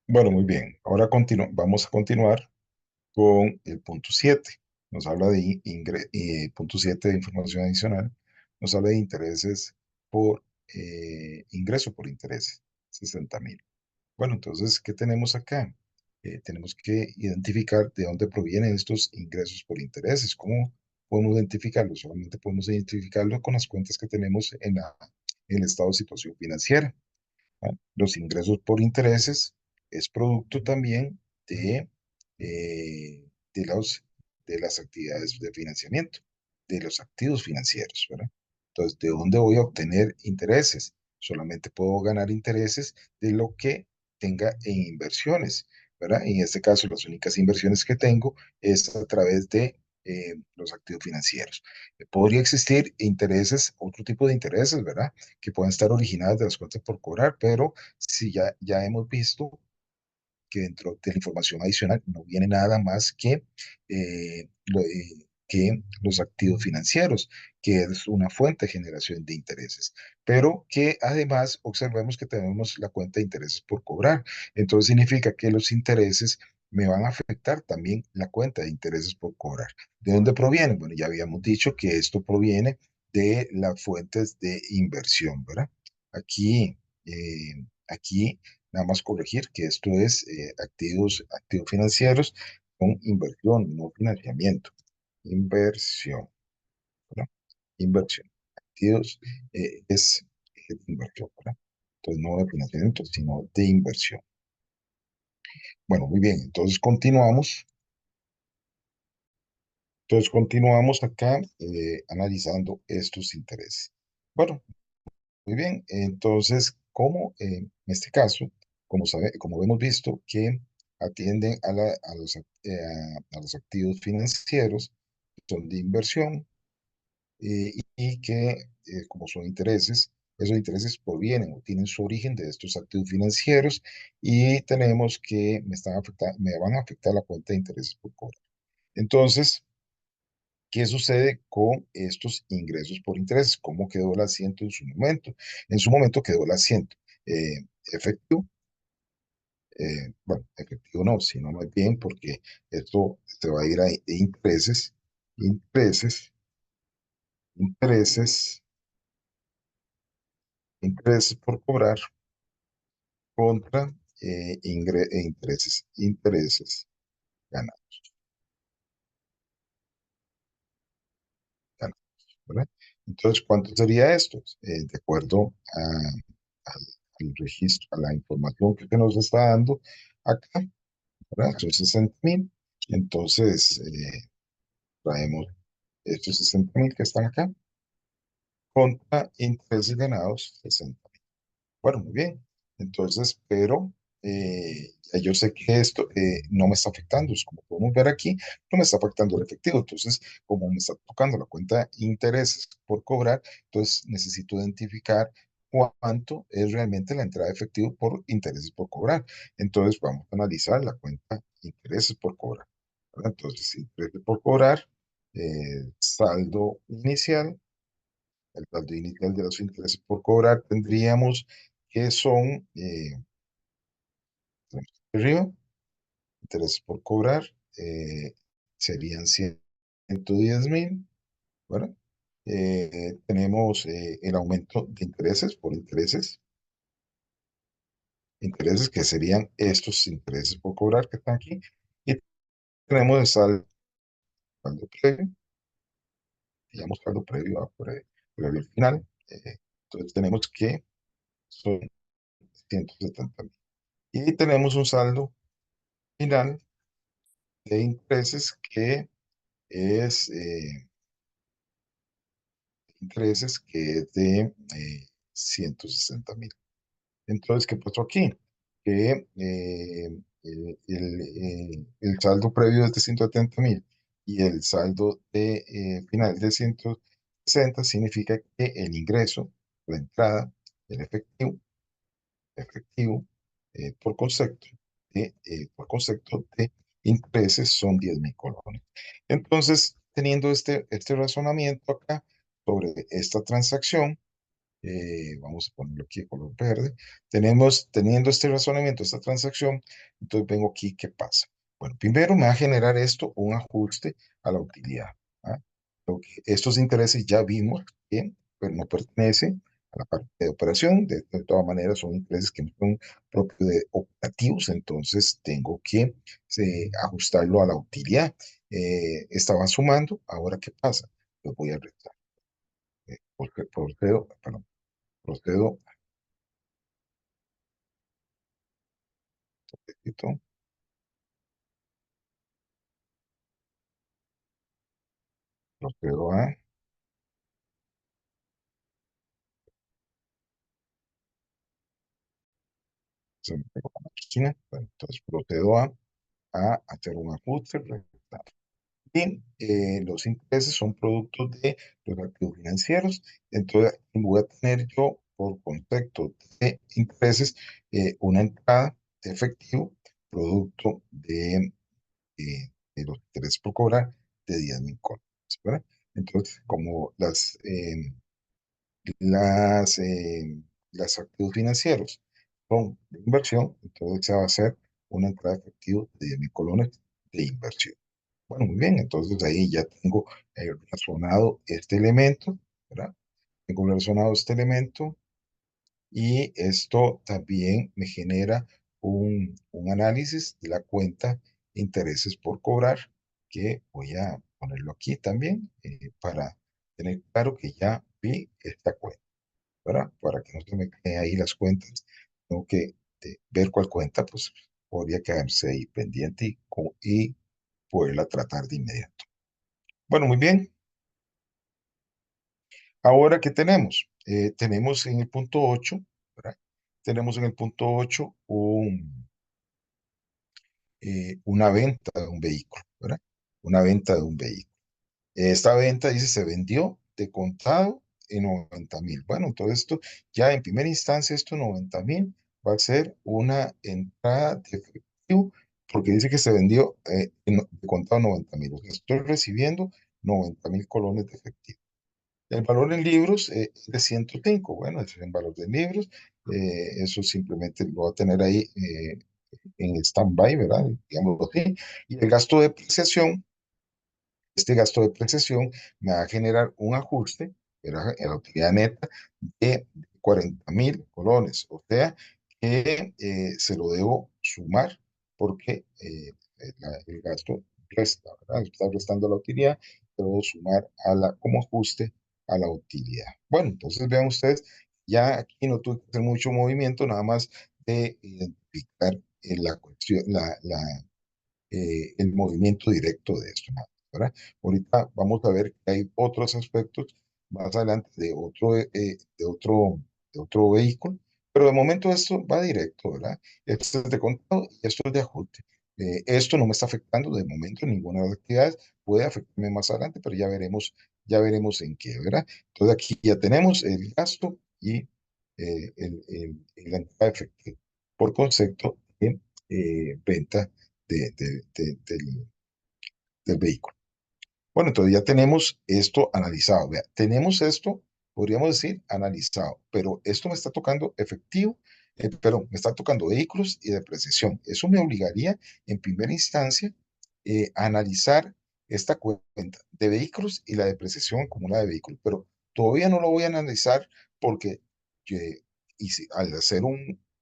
Bueno, muy bien. Ahora vamos a continuar con el punto 7. Nos habla de punto 7 de información adicional. Nos habla de intereses por ingreso por intereses, 60.000. Bueno, entonces, ¿qué tenemos acá? Tenemos que identificar de dónde provienen estos ingresos por intereses. ¿Cómo podemos identificarlos? Solamente podemos identificarlo con las cuentas que tenemos en el estado de situación financiera. ¿Ah? Los ingresos por intereses es producto también de, eh, de, los, de las actividades de financiamiento, de los activos financieros, ¿verdad? Entonces, ¿de dónde voy a obtener intereses? Solamente puedo ganar intereses de lo que tenga en inversiones, ¿verdad? En este caso, las únicas inversiones que tengo es a través de los activos financieros. Podría existir intereses, otro tipo de intereses, ¿verdad? Que pueden estar originadas de las cuentas por cobrar, pero si ya hemos visto que dentro de la información adicional no viene nada más que los activos financieros, que es una fuente de generación de intereses, pero que además observemos que tenemos la cuenta de intereses por cobrar. Entonces significa que los intereses me van a afectar también la cuenta de intereses por cobrar. ¿De dónde provienen? Bueno, ya habíamos dicho que esto proviene de las fuentes de inversión, ¿verdad? Aquí nada más corregir que esto es activos financieros con inversión, no financiamiento. Inversión, ¿verdad? Inversión. Activos es de inversión, ¿verdad? Entonces no de financiamiento, sino de inversión. Bueno, muy bien. Entonces continuamos acá analizando estos intereses. Bueno, muy bien, entonces, en este caso, como hemos visto que atienden a los activos financieros, son de inversión, y que, como son intereses, esos intereses provienen o tienen su origen de estos activos financieros, y tenemos que me van a afectar la cuenta de intereses por cobrar. Entonces, ¿qué sucede con estos ingresos por intereses? ¿Cómo quedó el asiento en su momento? En su momento quedó el asiento efectivo. Bueno, efectivo no, sino más bien porque esto se va a ir a intereses, intereses, intereses por cobrar contra intereses ganados, ganados, ¿verdad? Entonces, ¿cuánto sería esto? De acuerdo al registro, a la información que nos está dando acá, ¿verdad? Son 60.000. Entonces, traemos estos 60.000 que están acá contra intereses ganados 60.000. Bueno, muy bien. Entonces, pero ya yo sé que esto no me está afectando. Es como podemos ver aquí, no me está afectando el efectivo. Entonces, como me está tocando la cuenta intereses por cobrar, entonces necesito identificar cuánto es realmente la entrada de efectivo por intereses por cobrar. Entonces, vamos a analizar la cuenta intereses por cobrar, ¿verdad? Entonces, intereses por cobrar, saldo inicial. El saldo inicial de los intereses por cobrar tendríamos que son, tenemos aquí arriba, intereses por cobrar, serían 110.000, ¿verdad? Tenemos el aumento de intereses por intereses que serían estos intereses por cobrar que están aquí, y tenemos el saldo previo, digamos saldo previo previo al final. Entonces tenemos que son 170.000. Y tenemos un saldo final de intereses que es, de 160.000. Entonces, ¿qué pasó aquí? Que el saldo previo es de 170.000 y el saldo final de 160 significa que el ingreso, la entrada, el efectivo por concepto de intereses son 10.000 colones. Entonces, teniendo este razonamiento acá sobre esta transacción, Vamos a ponerlo aquí de color verde. Teniendo este razonamiento, esta transacción, entonces vengo aquí, ¿qué pasa? Bueno, primero me va a generar esto un ajuste a la utilidad. ¿Ah? Estos intereses ya vimos que pues, no pertenecen a la parte de operación, de todas maneras son intereses que no son propios de operativos, entonces tengo que ajustarlo a la utilidad. Estaba sumando, ahora ¿qué pasa? Lo voy a restar. Porque procedo, repito, procedo a, se me pegó la máquina, bueno, entonces procedo a hacer un ajuste, restar. Y los intereses son productos de los activos financieros, entonces voy a tener yo por concepto de intereses una entrada de efectivo, producto de los intereses por cobrar de 10.000 colones, ¿verdad? Entonces, como las, eh, las activos financieros son de inversión, entonces se va a hacer una entrada de efectivo de 10.000 colones de inversión. Bueno, muy bien, entonces ahí ya tengo razonado este elemento, ¿verdad? Tengo razonado este elemento y esto también me genera un análisis de la cuenta intereses por cobrar, que voy a ponerlo aquí también para tener claro que ya vi esta cuenta. ¿Verdad? Para que no se me queden ahí las cuentas, tengo que ver cuál cuenta, pues podría quedarse ahí pendiente y poderla tratar de inmediato. Bueno, muy bien. Ahora, ¿qué tenemos? Tenemos en el punto 8, ¿verdad? Tenemos en el punto 8 una venta de un vehículo, ¿verdad? Una venta de un vehículo. Esta venta dice se vendió de contado en 90.000. Bueno, todo esto ya en primera instancia, estos 90.000 va a ser una entrada de efectivo porque dice que se vendió de contado 90.000. O sea, estoy recibiendo 90.000 colones de efectivo. El valor en libros es de 105. Bueno, ese es en valor de libros. Eso simplemente lo va a tener ahí en stand-by, ¿verdad? Digámoslo así. Y el gasto de depreciación, este gasto de depreciación me va a generar un ajuste en la utilidad neta de 40.000 colones. O sea que se lo debo sumar porque el gasto resta, ¿verdad? Está restando la utilidad, debo sumar como ajuste a la utilidad. Bueno, entonces vean ustedes, ya aquí no tuve que hacer mucho movimiento, nada más de identificar la cuestión, el movimiento directo de esto, ¿verdad? Ahorita vamos a ver que hay otros aspectos más adelante de otro vehículo, pero de momento esto va directo, ¿verdad? Esto es de contado y esto es de ajuste. Esto no me está afectando de momento en ninguna de las actividades, puede afectarme más adelante, pero ya veremos en qué, ¿verdad? Entonces aquí ya tenemos el gasto y la entrada efectiva por concepto de venta del vehículo. Bueno, entonces ya tenemos esto analizado. Vea, tenemos esto, podríamos decir, analizado, pero esto me está tocando efectivo, perdón, me está tocando vehículos y depreciación. Eso me obligaría, en primera instancia, a analizar esta cuenta de vehículos y la depreciación acumulada de vehículos, pero todavía no lo voy a analizar porque al hacer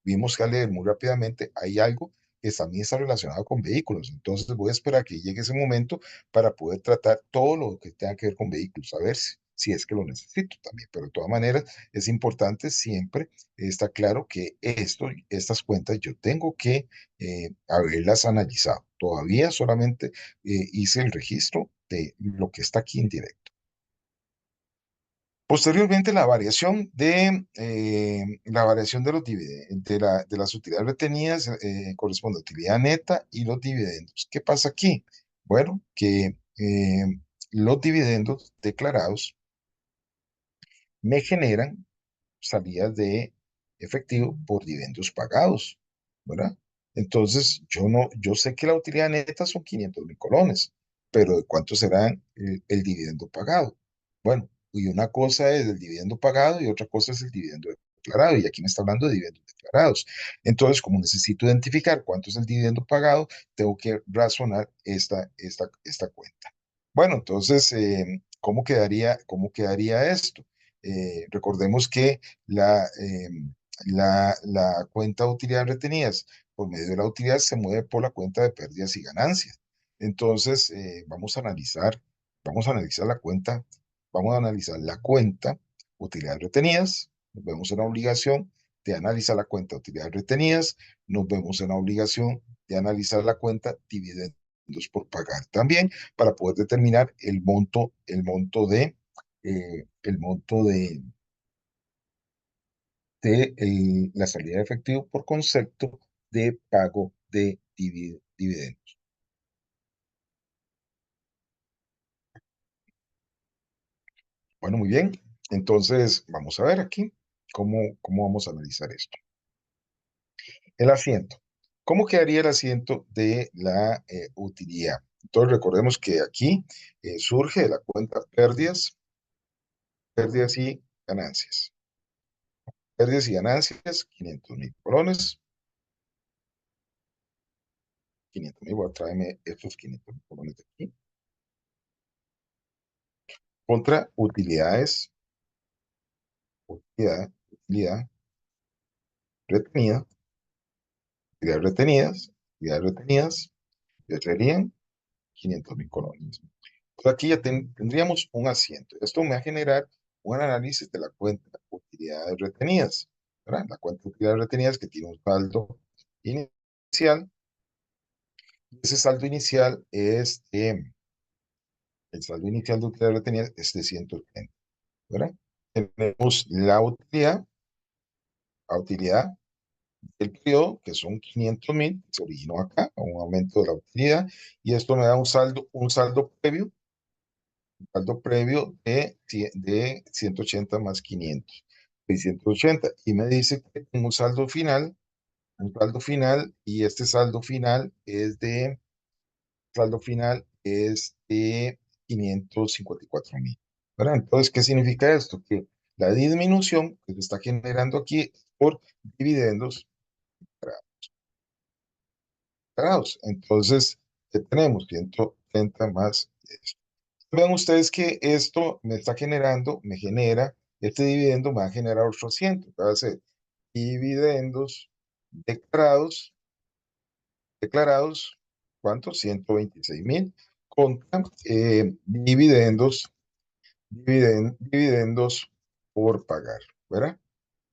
vimos que al leer muy rápidamente, hay algo que también está relacionado con vehículos. Entonces voy a esperar que llegue ese momento para poder tratar todo lo que tenga que ver con vehículos, a ver si es que lo necesito también. Pero de todas maneras, es importante siempre, está claro que estas cuentas yo tengo que haberlas analizado. Todavía solamente hice el registro de lo que está aquí en directo. Posteriormente, la variación de de las utilidades retenidas corresponde a utilidad neta y los dividendos. ¿Qué pasa aquí? Bueno, que los dividendos declarados me generan salidas de efectivo por dividendos pagados, ¿verdad? Entonces, yo sé que la utilidad neta son 500.000 colones, pero ¿de cuánto será el dividendo pagado? Bueno, Y una cosa es el dividendo pagado y otra cosa es el dividendo declarado. Y aquí me está hablando de dividendos declarados. Entonces, como necesito identificar cuánto es el dividendo pagado, tengo que razonar esta cuenta. Bueno, entonces, cómo quedaría esto? Recordemos que la cuenta de utilidades retenidas por medio de la utilidad se mueve por la cuenta de pérdidas y ganancias. Entonces, vamos a analizar la cuenta utilidades retenidas, nos vemos en la obligación de analizar la cuenta utilidades retenidas, nos vemos en la obligación de analizar la cuenta dividendos por pagar también para poder determinar el monto de la salida de efectivo por concepto de pago de dividendos. Bueno, muy bien. Entonces, vamos a ver aquí cómo vamos a analizar esto. El asiento. ¿Cómo quedaría el asiento de la utilidad? Entonces, recordemos que aquí surge de la cuenta pérdidas y ganancias. Pérdidas y ganancias, 500.000 colones. 500.000, voy a traerme estos 500.000 colones de aquí. Contra utilidad retenida, utilidades retenidas, ya serían 500.000 colones. Entonces aquí ya tendríamos un asiento. Esto me va a generar un análisis de la cuenta utilidades retenidas, ¿verdad? La cuenta utilidades retenidas que tiene un saldo inicial. Ese saldo inicial el saldo inicial de utilidades retenidas es de 180, ¿verdad? Tenemos la utilidad del periodo, que son 500.000, se originó acá, un aumento de la utilidad, y esto me da un saldo previo de 180 más 500, 680, y me dice que tengo un saldo final, y este saldo final es de 554.000, ¿verdad? Entonces, ¿qué significa esto? Que la disminución que se está generando aquí es por dividendos grados. Entonces, ¿qué tenemos? 130 más esto. Vean ustedes que esto este dividendo me va a generar otro asiento. Va a ser dividendos declarados, ¿cuántos? 126.000 contra dividendos por pagar, ¿verdad?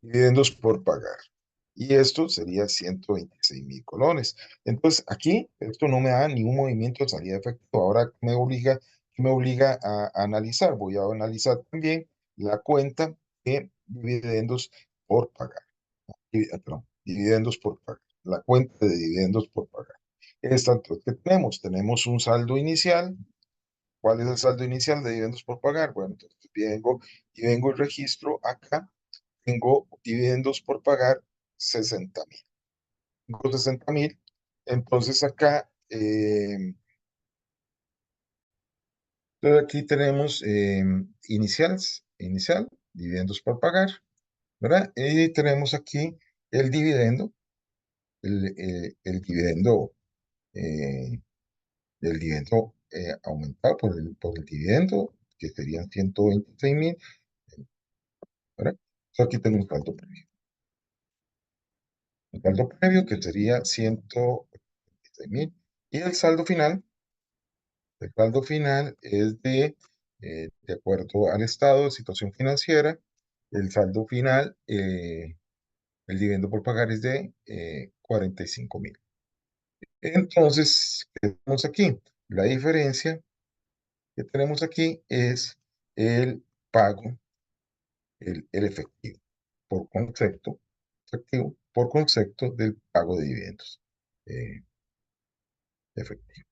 Dividendos por pagar. Y esto sería 126.000 colones. Entonces, aquí esto no me da ningún movimiento de salida de efectivo. Ahora ¿qué me obliga a analizar? Voy a analizar también la cuenta de dividendos por pagar. Perdón, dividendos por pagar. La cuenta de dividendos por pagar. Entonces, ¿qué tenemos? Tenemos un saldo inicial. ¿Cuál es el saldo inicial de dividendos por pagar? Bueno, entonces vengo y registro acá. Tengo dividendos por pagar 60.000. Tengo 60.000. Entonces entonces aquí tenemos inicial, dividendos por pagar, ¿verdad? Y tenemos aquí el dividendo, el dividendo, eh, aumentado por el dividendo, que serían 126.000, ¿verdad? Entonces aquí tengo un saldo previo que sería 126.000. Y el saldo final es de acuerdo al estado de situación financiera, el saldo final, el dividendo por pagar es de 45.000. Entonces, ¿qué tenemos aquí? La diferencia que tenemos aquí es el pago, el efectivo por concepto del pago de dividendos. eh, Efectivo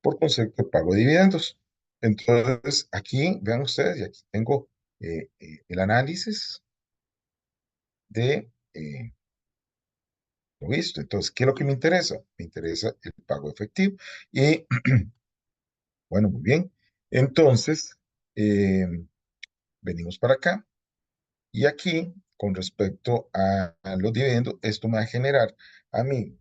por concepto de pago de dividendos. Entonces, aquí, vean ustedes, y aquí tengo el análisis de lo visto. Entonces, ¿qué es lo que me interesa? Me interesa el pago efectivo. Y, bueno, muy bien. Entonces, venimos para acá y aquí, con respecto a los dividendos, esto me va a generar a mí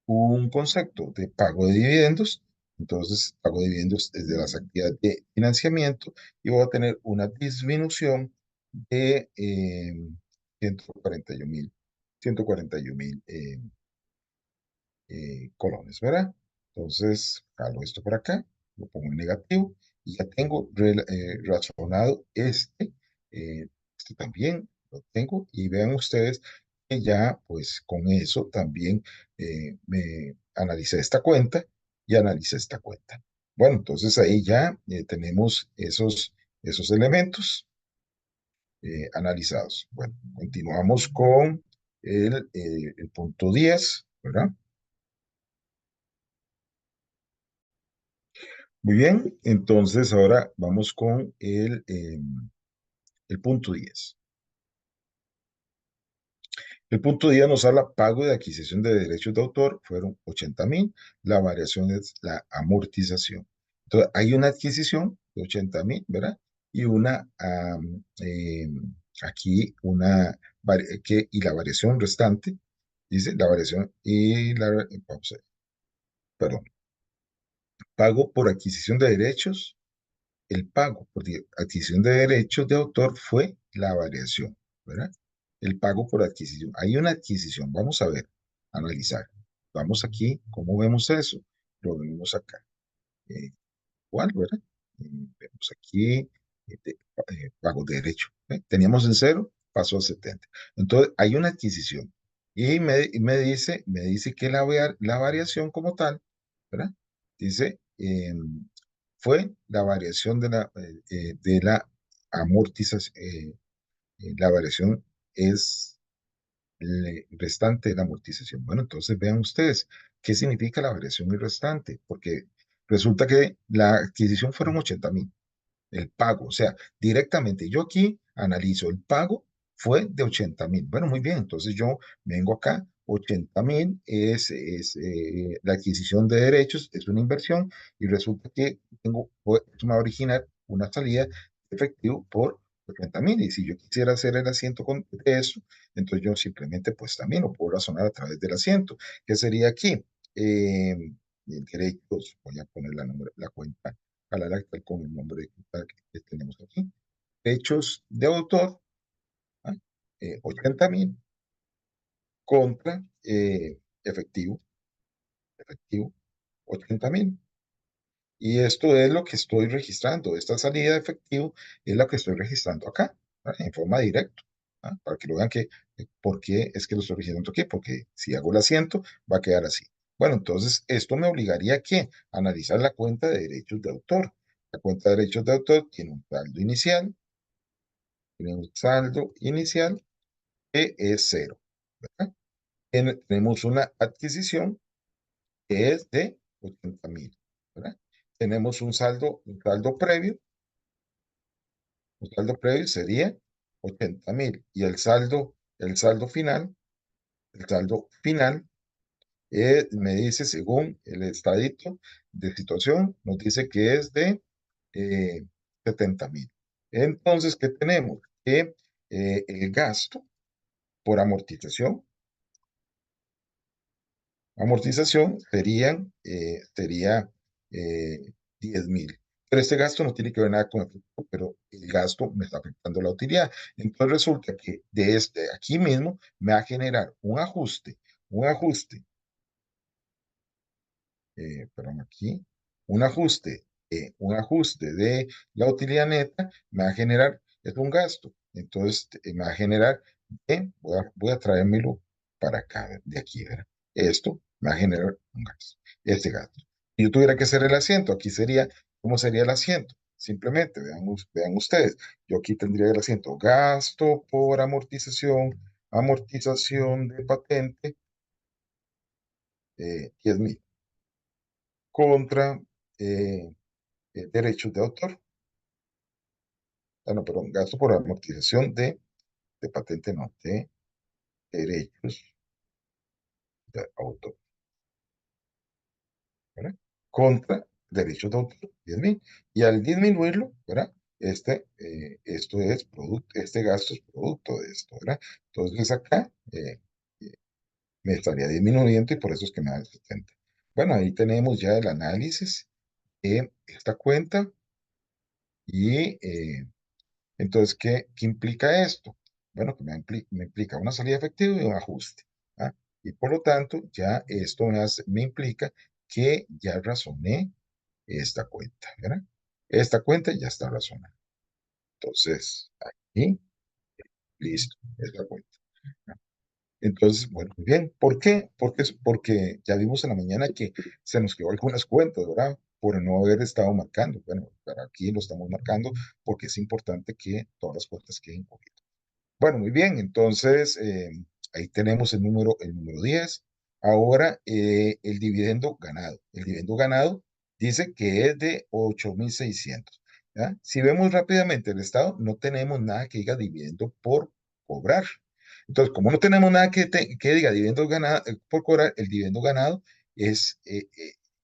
un concepto de pago de dividendos. Entonces, pago de dividendos es de las actividades de financiamiento y voy a tener una disminución de 141 mil, 141 mil colones, ¿verdad? Entonces, jalo esto por acá, lo pongo en negativo y ya tengo razonado este también lo tengo y vean ustedes que ya pues con eso también me analicé esta cuenta y analicé esta cuenta. Bueno, entonces ahí ya tenemos esos elementos analizados. Bueno, continuamos con el punto 10, ¿verdad? Muy bien, entonces ahora vamos con el punto 10. El punto 10 nos habla pago de adquisición de derechos de autor, fueron 80.000, la variación es la amortización. Entonces, hay una adquisición de 80.000, ¿verdad? Y aquí y la variación restante, dice la variación vamos a ver, perdón, pago por adquisición de derechos. El pago por adquisición de derechos de autor fue la variación, ¿verdad? El pago por adquisición. Hay una adquisición. Vamos a ver, analizar. Vamos aquí, ¿cómo vemos eso? Lo vemos acá. Igual, ¿verdad? Vemos aquí, pago de derecho. Teníamos en cero, pasó a 70. Entonces, hay una adquisición. Y me dice que la variación como tal, ¿verdad? Dice, fue la variación de la amortización. La variación es restante de la amortización. Bueno, entonces vean ustedes qué significa la variación y restante, porque resulta que la adquisición fueron 80.000, el pago, o sea, directamente yo aquí analizo el pago fue de 80.000. Bueno, muy bien, entonces yo vengo acá, 80.000 es la adquisición de derechos, es una inversión y resulta que esto me va a originar una salida de efectivo por 80.000 y si yo quisiera hacer el asiento de eso, entonces yo simplemente pues también lo puedo razonar a través del asiento. ¿Qué sería aquí? Eh, Derechos, voy a poner la cuenta a la lactal con el nombre de cuenta que tenemos aquí. Derechos de autor, ¿ah? 80.000 contra efectivo, efectivo, 80.000. Y esto es lo que estoy registrando. Esta salida de efectivo es la que estoy registrando acá, ¿verdad? En forma directa, ¿ah? Para que lo vean por qué es que lo estoy registrando aquí, porque si hago el asiento va a quedar así. Bueno, entonces esto me obligaría a ¿qué? A analizar la cuenta de derechos de autor. La cuenta de derechos de autor tiene un saldo inicial que es cero, ¿verdad? Tenemos una adquisición que es de 80.000, ¿verdad? Tenemos un saldo previo sería 80.000 y el saldo final me dice, según el estadito de situación, nos dice que es de eh, 70.000. Entonces, ¿qué tenemos? Que el gasto por amortización sería eh, 10.000. Pero este gasto no tiene que ver nada con el efecto, pero el gasto me está afectando la utilidad. Entonces resulta que de aquí mismo me va a generar perdón, aquí, un ajuste de la utilidad neta me va a generar, es un gasto. Entonces me va a generar, voy a traérmelo para acá, de aquí, ¿verdad? Esto me va a generar un gasto, este gasto. Si yo tuviera que hacer el asiento, aquí sería, ¿cómo sería el asiento? Simplemente, vean ustedes, yo aquí tendría el asiento, gasto por amortización de patente, 10.000 contra eh, derechos de autor. Ah, no, perdón, gasto por amortización de patente, no, de derechos de autor, ¿verdad? Contra derechos de autor, 10.000. Y al disminuirlo, ¿verdad? Esto es producto, este gasto es producto de esto, ¿verdad? Entonces acá eh, me estaría disminuyendo y por eso es que me da el 70. Bueno, ahí tenemos ya el análisis de esta cuenta y entonces, ¿qué implica esto? Bueno, que me implica una salida efectiva y un ajuste. ¿Ah? Y por lo tanto, ya esto me implica que ya razoné esta cuenta, ¿verdad? Esta cuenta ya está razonada. Entonces, aquí, listo, es la cuenta. Entonces, bueno, muy bien. ¿Por qué? Porque ya vimos en la mañana que se nos quedó algunas cuentas, ¿verdad? Por no haber estado marcando. Bueno, pero aquí lo estamos marcando porque es importante que todas las cuentas queden correctas. Bueno, muy bien. Entonces, ahí tenemos el número 10. Ahora, el dividendo ganado. El dividendo ganado dice que es de 8.600. ¿Ya? Si vemos rápidamente el estado, no tenemos nada que diga dividendo por cobrar. Entonces, como no tenemos nada que diga dividendo ganado, por cobrar, el dividendo ganado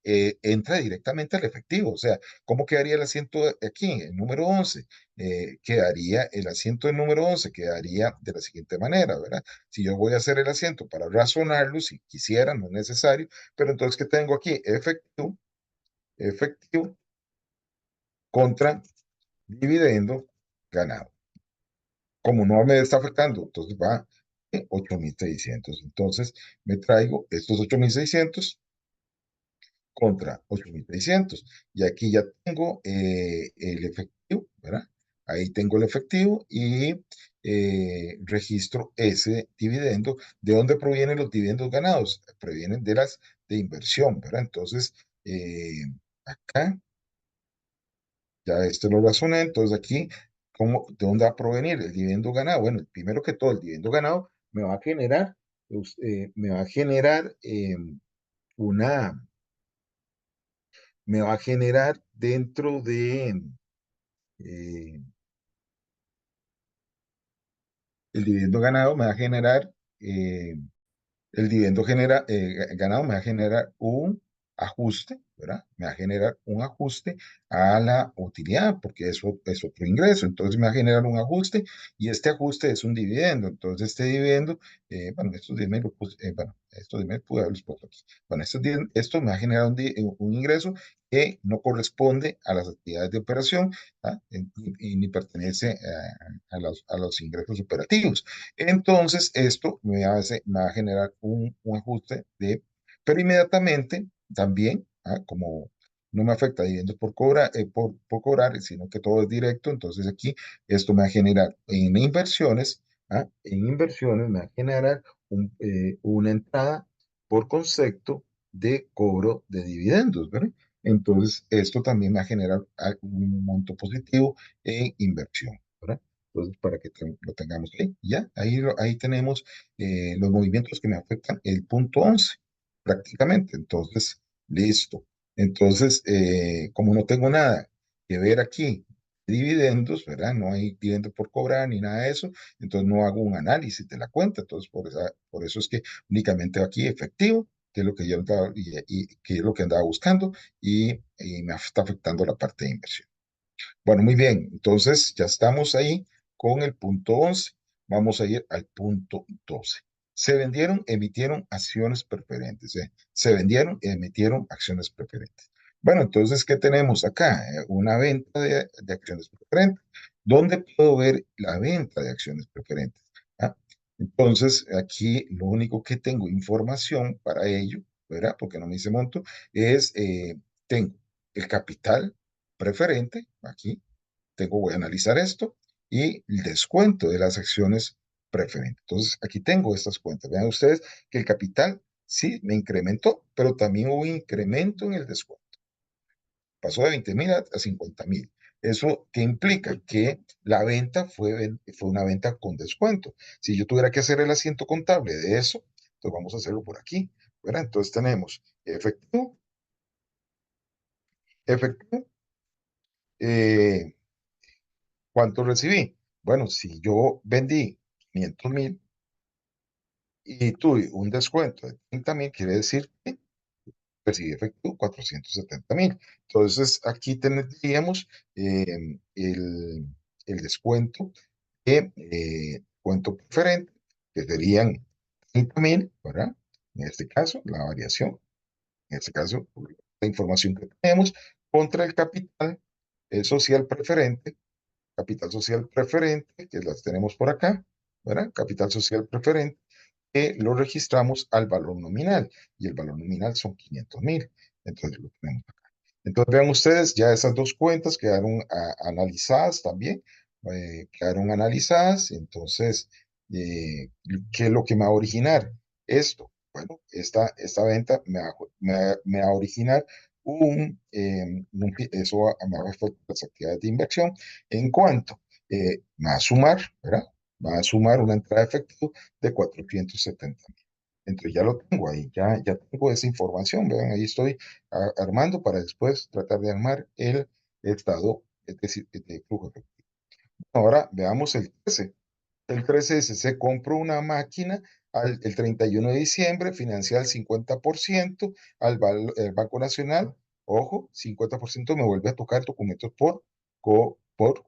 entra directamente al efectivo. O sea, ¿cómo quedaría el asiento aquí, el número 11? Quedaría el asiento del número 11, quedaría de la siguiente manera, ¿verdad? Si yo voy a hacer el asiento para razonarlo, si quisiera, no es necesario, pero entonces, ¿qué tengo aquí? Efectivo contra dividendo ganado. Como no me está afectando, entonces va 8.600. Entonces, me traigo estos 8.600 contra 8.600. Y aquí ya tengo el efectivo, ¿verdad? Ahí tengo el efectivo y registro ese dividendo. ¿De dónde provienen los dividendos ganados? Provienen de las de inversión, ¿verdad? Entonces, eh, acá ya esto lo razoné. Entonces, aquí, ¿de dónde va a provenir el dividendo ganado? Bueno, primero que todo, el dividendo ganado me va a generar una me va a generar dentro de eh, el dividendo ganado, me va a generar eh, el dividendo ganado me va a generar un ajuste, ¿verdad? Me va a generar un ajuste a la utilidad, porque eso es otro ingreso. Entonces me va a generar un ajuste y este ajuste es un dividendo. Entonces este dividendo, bueno, estos 10.000, bueno, estos 10.000 pude haberlos puesto aquí. Bueno, esto me va a generar un ingreso que no corresponde a las actividades de operación, ¿ah? Y ni pertenece a los ingresos operativos. Entonces, esto me va a generar un ajuste pero inmediatamente también, como no me afecta dividendos por cobrar, sino que todo es directo, entonces aquí esto me va a generar en inversiones me va a generar una entrada por concepto de cobro de dividendos, ¿verdad? Entonces, esto también me va a generar un monto positivo en inversión, ¿verdad? Entonces, para que lo tengamos ahí, ya, ahí tenemos los movimientos que me afectan el punto 11 prácticamente. Entonces, listo. Entonces, como no tengo nada que ver aquí, dividendos, ¿verdad? No hay dividendos por cobrar ni nada de eso, entonces no hago un análisis de la cuenta. Entonces, por eso es que únicamente aquí efectivo, que es lo que yo andaba, y que es lo que andaba buscando, y me está afectando la parte de inversión. Bueno, muy bien. Entonces, ya estamos ahí con el punto 11. Vamos a ir al punto 12. Se vendieron, emitieron acciones preferentes. Se vendieron, emitieron acciones preferentes. Bueno, entonces, ¿qué tenemos acá? Una venta de acciones preferentes. ¿Dónde puedo ver la venta de acciones preferentes? ¿Ah? Entonces, aquí lo único que tengo información para ello, ¿verdad? Porque no me dice monto, tengo el capital preferente, aquí voy a analizar esto, y el descuento de las acciones preferentes. Entonces, aquí tengo estas cuentas. Vean ustedes que el capital sí me incrementó, pero también hubo un incremento en el descuento. Pasó de 20.000 a 50.000. ¿Eso qué implica? Que la venta fue una venta con descuento. Si yo tuviera que hacer el asiento contable de eso, entonces vamos a hacerlo por aquí, ¿verdad? Entonces tenemos efectivo, efectivo, eh, ¿cuánto recibí? Bueno, si yo vendí 500.000 y tuve un descuento de 30.000, quiere decir que recibí efectivo 470.000. Entonces, aquí tendríamos el descuento de cuento preferente, que serían 30.000, ¿verdad? En este caso, la variación, en este caso, la información que tenemos contra el capital social preferente, que las tenemos por acá, ¿verdad? Capital social preferente, que lo registramos al valor nominal, y el valor nominal son 500.000. Entonces lo tenemos acá. Entonces vean ustedes, ya esas dos cuentas quedaron analizadas también, quedaron analizadas. Entonces, ¿qué es lo que me va a originar esto? Bueno, esta venta me va a originar eso me va a afectar las actividades de inversión. ¿En cuanto? Me va a sumar, ¿verdad? Va a sumar una entrada de efectivo de 470.000. Entonces ya lo tengo ahí, ya tengo esa información. Vean, ahí estoy armando para después tratar de armar el estado, es decir, de flujo efectivo. Ahora veamos el 13. El 13 es, se compró una máquina el 31 de diciembre, financia al 50% el Banco Nacional. Ojo, 50% me vuelve a tocar documentos por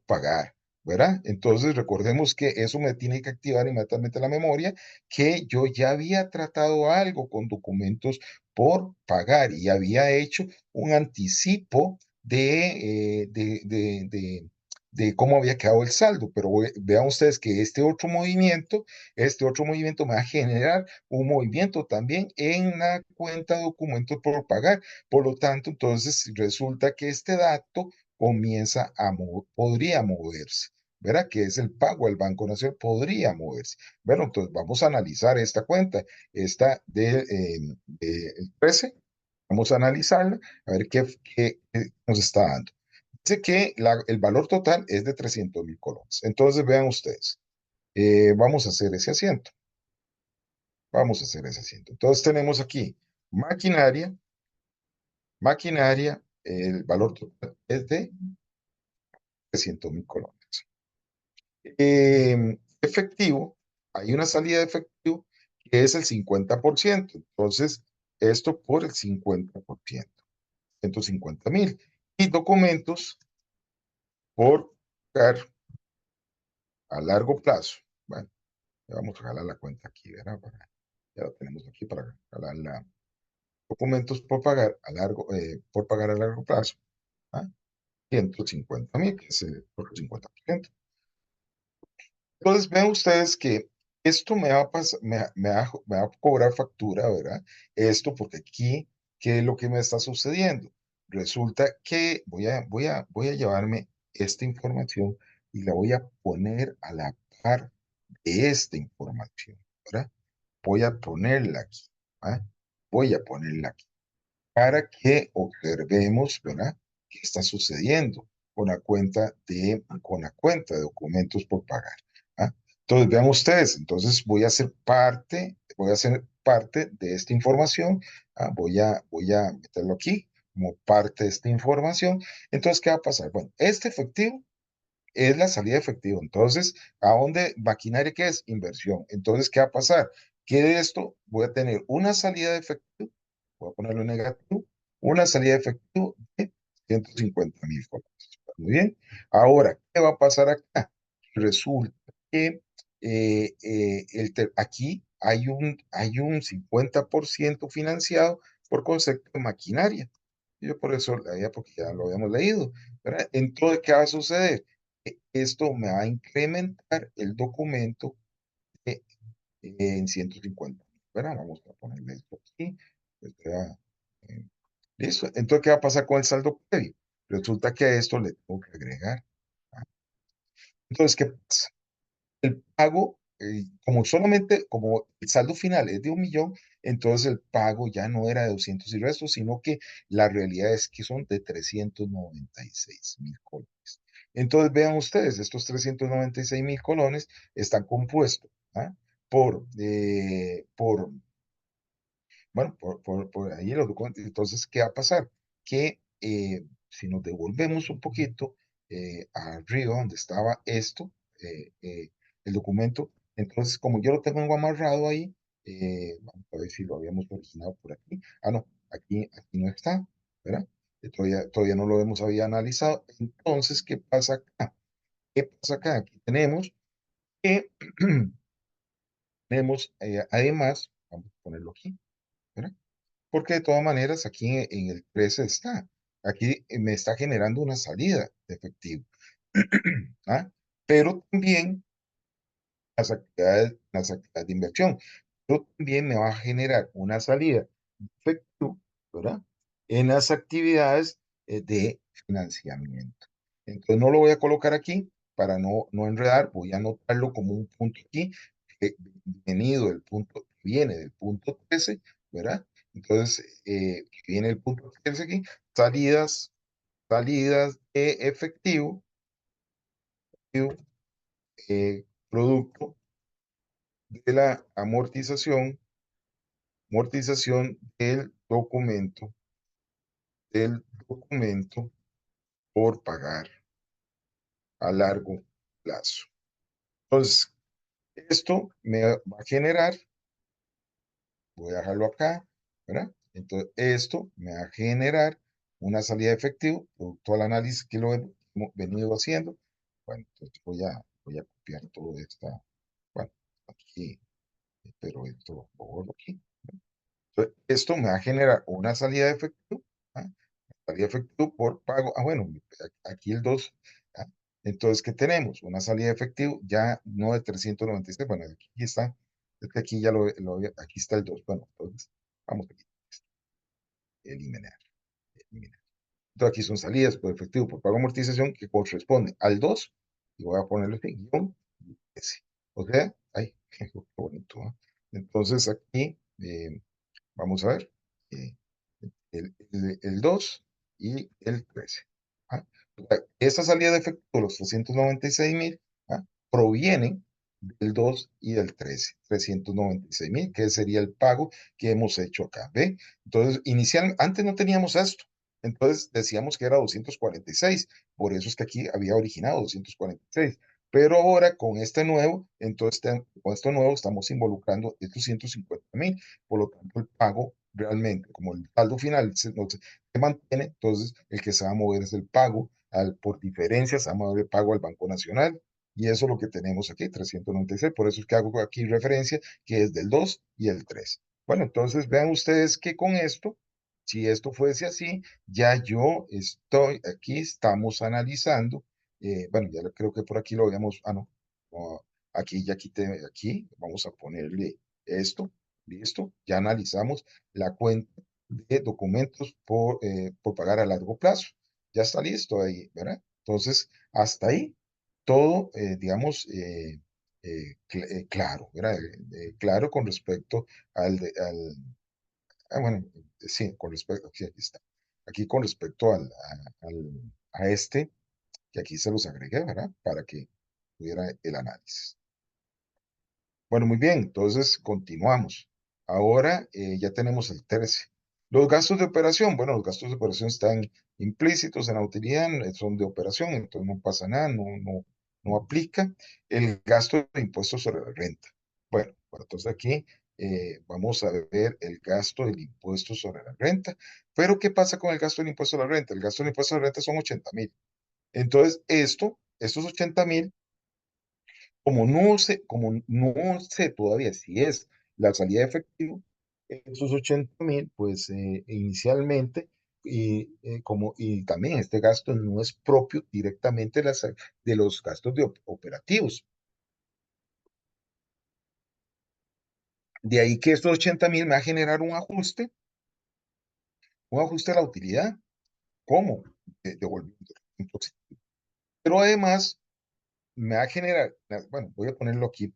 pagar, ¿verdad? Entonces recordemos que eso me tiene que activar inmediatamente la memoria, que yo ya había tratado algo con documentos por pagar y había hecho un anticipo de cómo había quedado el saldo, pero vean ustedes que este otro movimiento me va a generar un movimiento también en la cuenta de documentos por pagar. Por lo tanto, entonces resulta que este dato podría moverse, ¿verdad? Que es el pago al Banco Nacional, podría moverse. Bueno, entonces vamos a analizar esta cuenta, esta del 13, vamos a analizarla, a ver qué nos está dando. Dice que el valor total es de 300.000 colones. Entonces, vean ustedes, vamos a hacer ese asiento. Vamos a hacer ese asiento. Entonces, tenemos aquí maquinaria, el valor total es de 300.000 colones. Efectivo, hay una salida de efectivo que es el 50%. Entonces, esto por el 50%, 150.000. Y documentos por pagar a largo plazo. Bueno, vamos a jalar la cuenta aquí, ¿verdad? Ya lo tenemos aquí para jalar la documentos por pagar a largo plazo. ¿Ah? 150.000, que es el otro 50%. Entonces, vean ustedes que esto me va a pasar, me va a cobrar factura, ¿verdad? Esto porque aquí, ¿qué es lo que me está sucediendo? Resulta que voy a llevarme esta información y la voy a poner a la par de esta información, ¿verdad? Voy a ponerla aquí, ¿ah? Voy a ponerla aquí para que observemos, ¿verdad? ¿Qué está sucediendo con la cuenta de documentos por pagar? ¿Ah? Entonces, vean ustedes, entonces voy a hacer parte de esta información. Voy a meterlo aquí como parte de esta información. Entonces, ¿qué va a pasar? Bueno, este efectivo es la salida de efectivo. Entonces, ¿a dónde? Maquinaria, ¿qué es? Inversión. Entonces, ¿qué va a pasar? Que de esto voy a tener una salida de efectivo, voy a ponerlo en negativo, una salida de efectivo de 150.000 colones. Muy bien. Ahora, ¿qué va a pasar acá? Resulta que aquí hay un 50% financiado por concepto de maquinaria. Yo por eso leía, porque ya lo habíamos leído, ¿verdad? Entonces, ¿qué va a suceder? Esto me va a incrementar el documento eh, en 150. ¿Verdad? Vamos a ponerle esto aquí. Eh, listo. Entonces, ¿qué va a pasar con el saldo previo? Resulta que a esto le tengo que agregar. ¿Ah? Entonces, ¿qué pasa? El pago, como el saldo final es de 1.000.000, entonces el pago ya no era de 200 y resto, sino que la realidad es que son de 396.000 colones. Entonces vean ustedes, estos 396.000 colones están compuestos, ¿ah? por bueno, por ahí los documentos. Entonces, ¿qué va a pasar? Que si nos devolvemos un poquito arriba donde estaba esto, el documento, entonces como yo lo tengo amarrado ahí, vamos a ver si lo habíamos originado por aquí. Ah, no, aquí no está, ¿verdad? Todavía no lo hemos había analizado. Entonces, ¿qué pasa acá? ¿Qué pasa acá? Aquí tenemos que, además, vamos a ponerlo aquí, ¿verdad? Porque de todas maneras aquí en el 13 está. Aquí me está generando una salida de efectivo. ¿Ah? Pero también las actividades de inversión. Pero también me va a generar una salida de efectivo, ¿verdad? En las actividades de financiamiento. Entonces no lo voy a colocar aquí para no enredar, voy a anotarlo como un punto aquí, que viene del punto 13, ¿verdad? Entonces, viene el punto 13 aquí, salidas de efectivo, producto de la amortización del documento por pagar a largo plazo. Entonces, esto me va a generar, voy a dejarlo acá, ¿verdad? Entonces, esto me va a generar una salida de efectivo, producto al análisis que lo hemos venido haciendo. Bueno, entonces voy a copiar todo esta, bueno, aquí, pero esto lo borro aquí. Entonces, esto me va a generar una salida de efectivo, ¿ah? Salida de efectivo por pago. Bueno, aquí el 2. ¿Ah? Entonces, ¿qué tenemos? Una salida de efectivo ya no de 396. Bueno, aquí está. Es que aquí ya aquí está el 2. Bueno, entonces, vamos aquí. Eliminar, eliminar. Entonces, aquí son salidas por efectivo por pago amortización que corresponde al 2. Y voy a ponerle este guión S. O sea, ay, qué bonito, ¿ah? Entonces, aquí, vamos a ver. eh, el 2 y el 13. ¿Ah? Esta salida de efecto, los 396,000, ¿ah? Provienen del 2 y del 13, 396,000, que sería el pago que hemos hecho acá. ¿Ve? Entonces, antes no teníamos esto. Entonces decíamos que era 246, por eso es que aquí había originado 246. Pero ahora con este nuevo, entonces con esto nuevo estamos involucrando estos 150,000. Por lo tanto, el pago realmente, como el saldo final se mantiene, entonces el que se va a mover es el pago, por diferencia se va a mover el pago al Banco Nacional, y eso es lo que tenemos aquí, 396. Por eso es que hago aquí referencia que es del 2 y el 3. Bueno, entonces vean ustedes que con esto, si esto fuese así, ya yo aquí estamos analizando, bueno, ya creo que por aquí lo habíamos, no, aquí ya quité, aquí vamos a ponerle esto, listo, ya analizamos la cuenta de documentos por pagar a largo plazo. Ya está listo ahí, ¿verdad? Entonces, hasta ahí, todo, digamos, claro, ¿verdad? Claro con respecto bueno, sí, con respecto, aquí está. Aquí con respecto a este, que aquí se los agregué, ¿verdad? Para que tuviera el análisis. Bueno, muy bien, entonces continuamos. Ahora ya tenemos el 13. Los gastos de operación, bueno, los gastos de operación están implícitos en la utilidad, son de operación, entonces no pasa nada, no aplica. El gasto de impuestos sobre la renta. Bueno, entonces aquí vamos a ver el gasto del impuesto sobre la renta. Pero, ¿qué pasa con el gasto del impuesto sobre la renta? El gasto del impuesto sobre la renta son 80,000. Entonces, estos 80,000, como no sé todavía si es la salida de efectivo, esos 80,000, pues inicialmente, y también este gasto no es propio directamente de los gastos operativos. De ahí que estos 80,000 me va a generar un ajuste a la utilidad. ¿Cómo? Devolviendo en positivo. Pero además me va a generar, bueno, voy a ponerlo aquí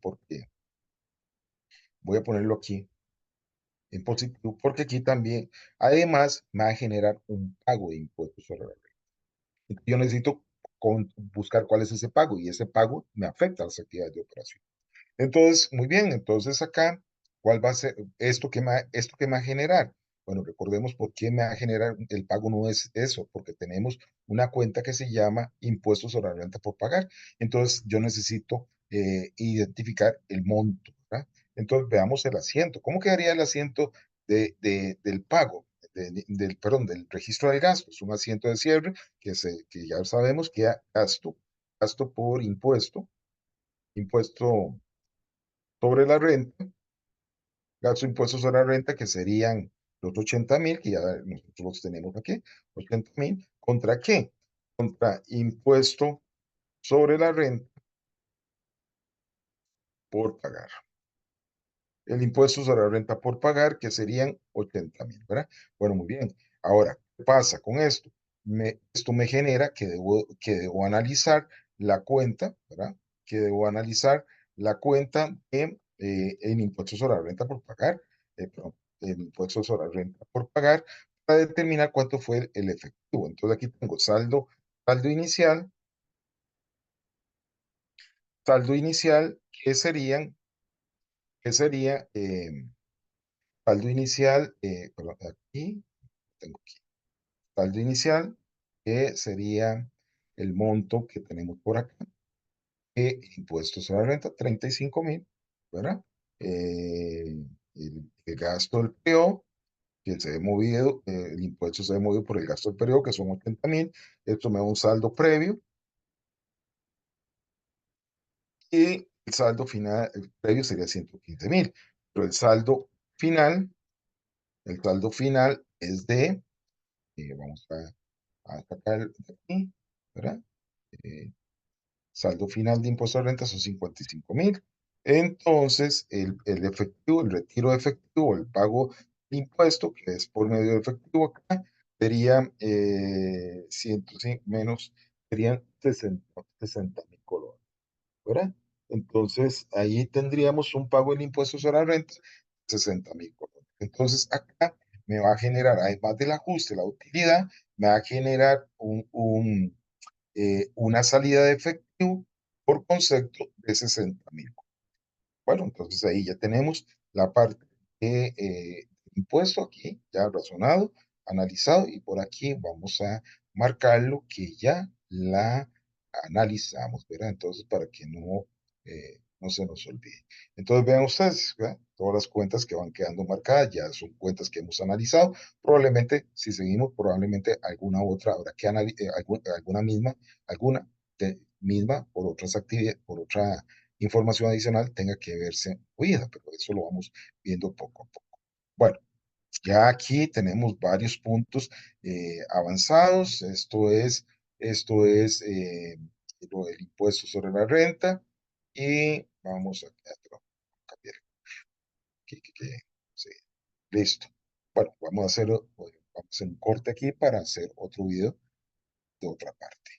en positivo, porque aquí también, además, me va a generar un pago de impuestos sobre la renta. Yo necesito buscar cuál es ese pago, y ese pago me afecta a las actividades de operación. Entonces, muy bien, entonces acá, ¿cuál va a ser esto que me va a generar? Bueno, recordemos por qué me va a generar el pago. No es eso, porque tenemos una cuenta que se llama impuestos sobre la renta por pagar. Entonces, yo necesito identificar el monto, ¿verdad? Entonces, veamos el asiento. ¿Cómo quedaría el asiento del pago perdón, del registro del gasto. Es un asiento de cierre que ya sabemos que gasto por impuesto sobre la renta, gasto impuestos sobre la renta, que serían los 80.000, que ya nosotros los tenemos aquí, 80.000, ¿contra qué? Contra impuesto sobre la renta por pagar. El impuesto sobre la renta por pagar, que serían 80.000, ¿verdad? Bueno, muy bien. Ahora, ¿qué pasa con esto? Esto me genera que debo analizar la cuenta, ¿verdad? Que debo analizar la cuenta de el impuesto sobre la renta por pagar, perdón, el impuesto sobre la renta por pagar, para determinar cuánto fue el efectivo. Entonces aquí tengo saldo inicial, saldo inicial, que sería saldo inicial, perdón, aquí, tengo aquí, saldo inicial, que sería el monto que tenemos por acá, impuestos sobre la renta, 35.000, ¿verdad? El gasto del periodo, que se ha movido, el impuesto se ha movido por el gasto del periodo, que son 80.000, esto me da un saldo previo, y el saldo final, el previo sería 115.000, pero el saldo final es de, vamos a sacar de aquí, ¿verdad? Eh, Saldo final de impuesto de renta son 55.000. Entonces, el efectivo, el retiro de efectivo, el pago de impuesto, que es por medio de efectivo acá, sería 105 menos, serían 60.000 colones, ¿verdad? Entonces, ahí tendríamos un pago del impuesto sobre la renta, 60.000 colones. Entonces, acá me va a generar, además del ajuste, la utilidad, me va a generar una salida de efectivo por concepto de 60.000. Bueno, entonces ahí ya tenemos la parte de impuesto aquí, ya razonado, analizado, y por aquí vamos a marcarlo que ya la analizamos, ¿verdad? Entonces, para que no se nos olvide. Entonces, vean ustedes, ¿verdad? Todas las cuentas que van quedando marcadas ya son cuentas que hemos analizado. Probablemente, si seguimos, probablemente alguna otra habrá que analizar, alguna misma por otras actividades, por otra información adicional tenga que verse oída, pero eso lo vamos viendo poco a poco. Bueno, ya aquí tenemos varios puntos avanzados. Esto es lo del impuesto sobre la renta, y vamos a cambiar sí, listo. Bueno, vamos a hacer un corte aquí para hacer otro video de otra parte.